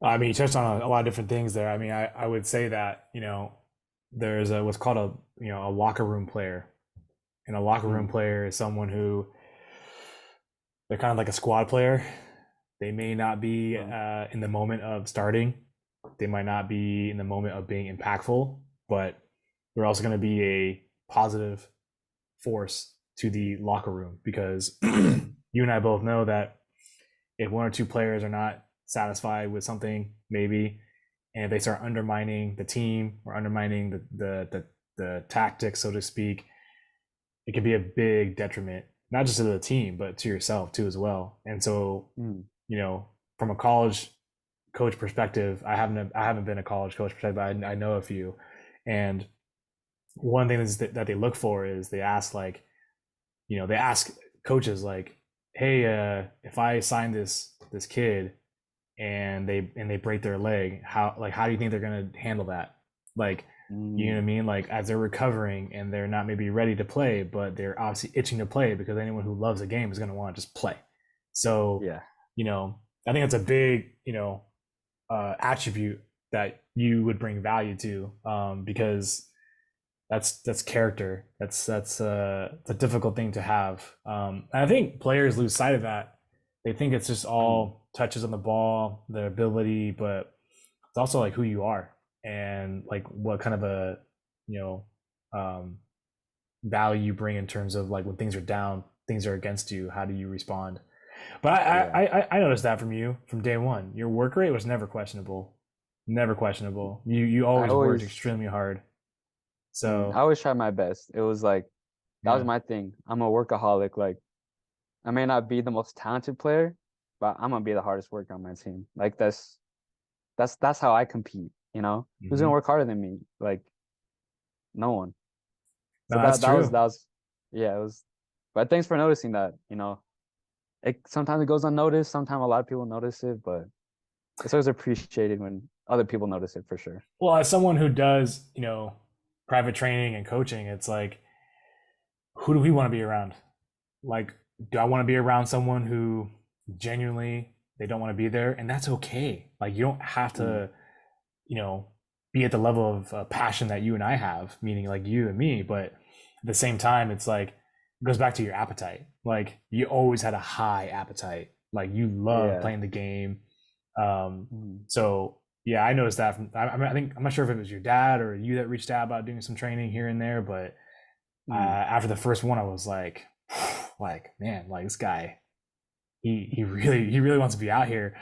I mean, you touched on a lot of different things there. I mean, I would say that, there's what's called a locker room player. And a locker room Mm, player is someone who they're kind of like a squad player. They may not be uh, in the moment of starting. They might not be in the moment of being impactful, but they're also going to be a positive force to the locker room because you and I both know that if one or two players are not satisfied with something, maybe, and if they start undermining the team or undermining the tactics, so to speak, it can be a big detriment, not just to the team, but to yourself too as well. And so, mm, you know, from a college coach perspective, I haven't been a college coach perspective, but I know a few, and one thing is that they look for is they ask like, they ask coaches like, hey, if I sign this kid and they break their leg, how do you think they're gonna handle that? Like, you know what I mm, mean? Like as they're recovering and they're not maybe ready to play, but they're obviously itching to play because anyone who loves a game is gonna want to just play. So, yeah. I think that's a big, attribute that you would bring value to, because that's character. That's it's a difficult thing to have. And I think players lose sight of that. They think it's just Mm, all touches on the ball, their ability, but it's also like who you are and like what kind of a you know um, value you bring in terms of like when things are down, things are against you. How do you respond? But yeah. I noticed that from you from day one. Your work rate was never questionable, never questionable. You I always worked always, extremely hard. I So always try my best. It was like, that was yeah. my thing. I'm a workaholic. Like, I may not be the most talented player, but I'm gonna be the hardest worker on my team. Like that's how I compete, you know? Who's gonna Hmm. work harder than me? Like no one. No, So that's that true. was yeah, it was, but thanks for noticing that, you know. It sometimes it goes unnoticed, sometimes a lot of people notice it, but it's always appreciated when other people notice it for sure. Well, as someone who does, private training and coaching, it's like, who do we want to be around? Like, do I want to be around someone who genuinely they don't want to be there? And that's okay. Like, you don't have Mm, to, you know, be at the level of passion that you and I have, meaning like you and me. But at the same time, it's like, it goes back to your appetite. Like, you always had a high appetite. Like, you love yeah. playing the game. Um, Mm, so yeah, I noticed that from, I think, I'm not sure if it was your dad or you that reached out about doing some training here and there, but mm. after the first one, I was like, like, man, like this guy, he really wants to be out here.